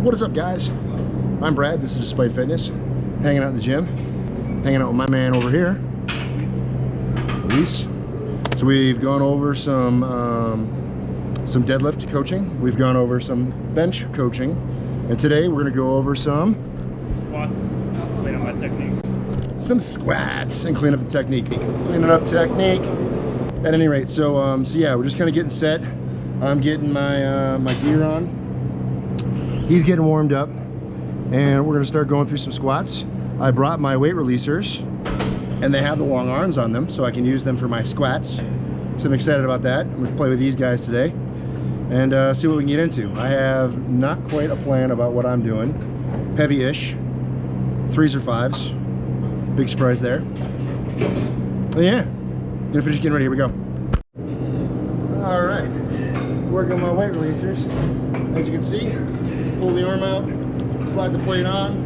What is up, guys? I'm Brad. This is Despite Fitness. Hanging out in the gym. Hanging out with my man over here, Luis. So we've gone over some deadlift coaching. We've gone over some bench coaching, and today we're going to go over some squats. Clean up my technique. Some squats and clean up the technique. Cleaning up technique. At any rate, so yeah, we're just kind of getting set. I'm getting my my gear on. He's getting warmed up, and we're gonna start going through some squats. I brought my weight releasers, and they have the long arms on them, so I can use them for my squats. So I'm excited about that. I'm gonna play with these guys today, and see what we can get into. I have not quite a plan about what I'm doing. Heavy-ish, 3s or 5s. Big surprise there. Oh, yeah, gonna finish getting ready. Here we go. All right, working on my weight releasers. As you can see, pull the arm out, slide the plate on,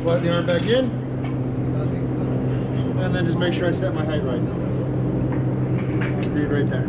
slide the arm back in, and then just make sure I set my height right. Read right there.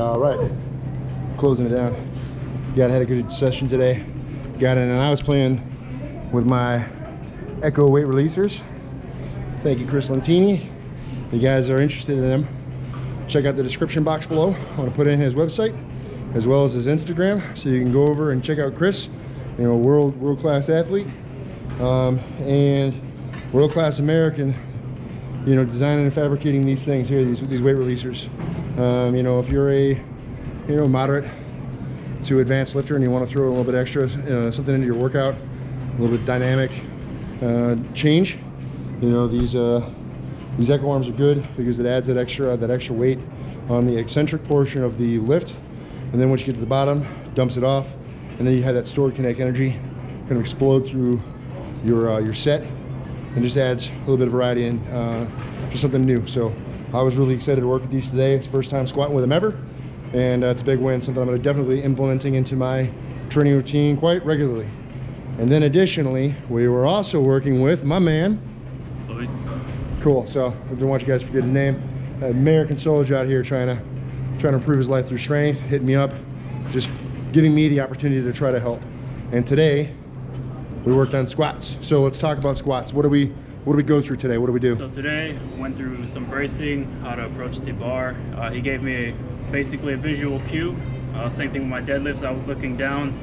All right. Closing it down. I had a good session today. Got in, and I was playing with my Ecco weight releasers. Thank you, Chris Lentini. If you guys are interested in them, check out the description box below. I want to put in his website as well as his Instagram, so you can go over and check out Chris. You know, world-class athlete, and world-class American. You know, designing and fabricating these things here, these weight releasers. You know, if you're a moderate to advanced lifter and you want to throw a little bit extra something into your workout, a little bit dynamic change, you know, these Ecco Arms are good because it adds that extra weight on the eccentric portion of the lift, and then once you get to the bottom, dumps it off, and then you have that stored kinetic energy kind of explode through your set, and just adds a little bit of variety and just something new. So I was really excited to work with these today. It's the first time squatting with them ever, and it's a big win, something I'm going to definitely implementing into my training routine quite regularly. And then additionally, we were also working with my man, Luis. Cool. So I don't want you guys to forget his name. American soldier out here trying to improve his life through strength. Hit me up. Just giving me the opportunity to try to help. And today, we worked on squats. So let's talk about squats. What do we go through today? What do we do? So today, went through some bracing, how to approach the bar. He gave me basically a visual cue. Same thing with my deadlifts, I was looking down.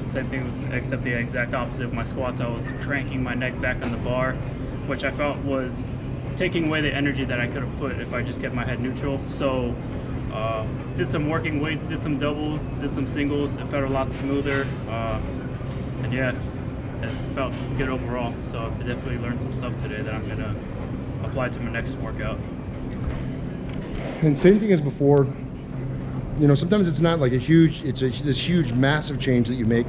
Same thing, except the exact opposite with my squats. I was cranking my neck back on the bar, which I felt was taking away the energy that I could have put if I just kept my head neutral. So did some working weights, did some doubles, did some singles. It felt a lot smoother. And yeah, it felt good overall. So I definitely learned some stuff today that I'm gonna apply to my next workout. And same thing as before, you know, sometimes it's not like this huge, massive change that you make.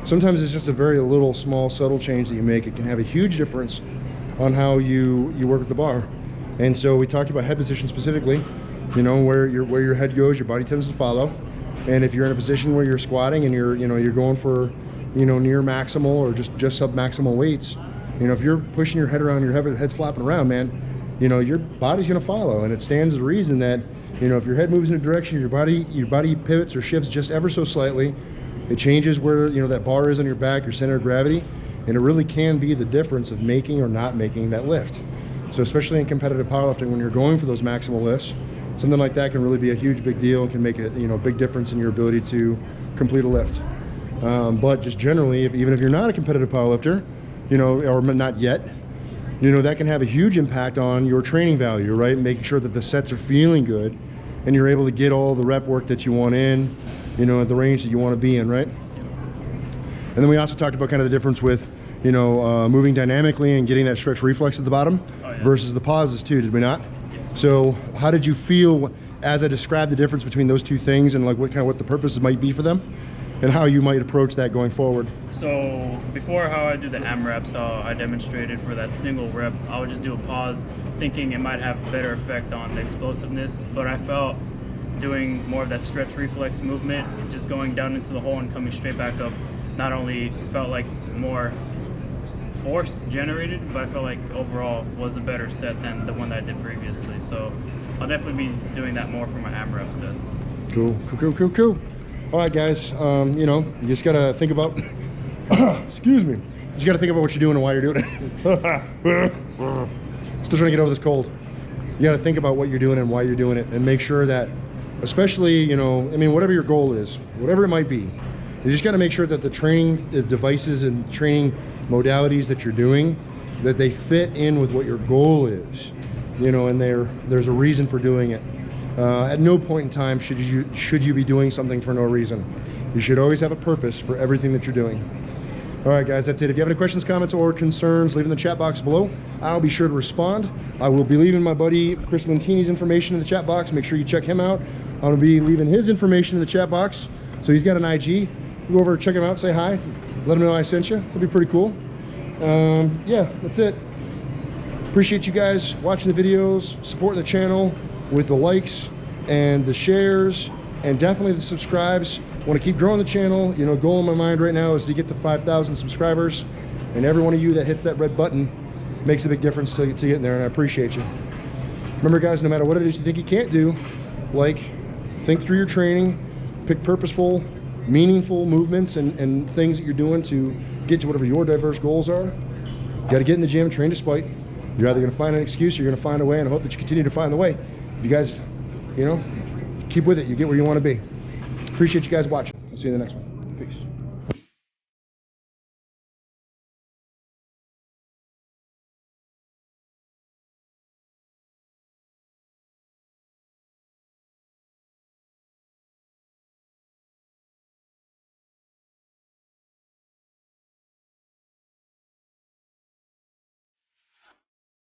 Sometimes it's just a very little, small, subtle change that you make. It can have a huge difference on how you work with the bar. And so we talked about head position specifically, you know, where your head goes, your body tends to follow. And if you're in a position where you're squatting and you're going for, you know, near maximal or just sub-maximal weights, you know, if you're pushing your head around, your head's flopping around, man, you know, your body's gonna follow. And it stands to reason that, you know, if your head moves in a direction, your body pivots or shifts just ever so slightly, it changes where, you know, that bar is on your back, your center of gravity, and it really can be the difference of making or not making that lift. So especially in competitive powerlifting, when you're going for those maximal lifts, something like that can really be a huge, big deal. It can make a, you know, big difference in your ability to complete a lift. But just generally, even if you're not a competitive powerlifter, you know, or not yet, you know, that can have a huge impact on your training value, right? Making sure that the sets are feeling good and you're able to get all the rep work that you want in, you know, at the range that you want to be in, right? And then we also talked about kind of the difference with, you know, moving dynamically and getting that stretch reflex at the bottom versus the pauses too, did we not? So how did you feel as I described the difference between those two things and like what the purposes might be for them and how you might approach that going forward? So before, how I do the AMRAPs, how I demonstrated for that single rep, I would just do a pause thinking it might have a better effect on the explosiveness, but I felt doing more of that stretch reflex movement, just going down into the hole and coming straight back up, not only felt like more force generated, but I felt like overall was a better set than the one that I did previously. So I'll definitely be doing that more for my AMRAP sets. Cool. All right, guys, you know, you just gotta think about, excuse me, you just gotta think about what you're doing and why you're doing it. Still trying to get over this cold. You gotta think about what you're doing and why you're doing it, and make sure that, especially, you know, I mean, whatever your goal is, whatever it might be, you just gotta make sure that the training devices and training modalities that you're doing, that they fit in with what your goal is, you know, and there's a reason for doing it. At no point in time should you be doing something for no reason. You should always have a purpose for everything that you're doing. All right, guys, that's it. If you have any questions, comments, or concerns, leave in the chat box below. I'll be sure to respond. I will be leaving my buddy Chris Lentini's information in the chat box. Make sure you check him out. I'm gonna be leaving his information in the chat box. So he's got an IG. Go over, check him out, say hi, let him know I sent you. It'll be pretty cool. Yeah, that's it. Appreciate you guys watching the videos, supporting the channel with the likes and the shares, and definitely the subscribes. Want to keep growing the channel. You know, goal in my mind right now is to get to 5,000 subscribers, and every one of you that hits that red button makes a big difference to getting there, and I appreciate you. Remember, guys, no matter what it is you think you can't do, like, think through your training, pick purposeful, meaningful movements and things that you're doing to get to whatever your diverse goals are. You got to get in the gym, train despite. You're either going to find an excuse or you're going to find a way, and I hope that you continue to find the way. If you guys, you know, keep with it, you get where you want to be. Appreciate you guys watching. I'll see you in the next one. Peace.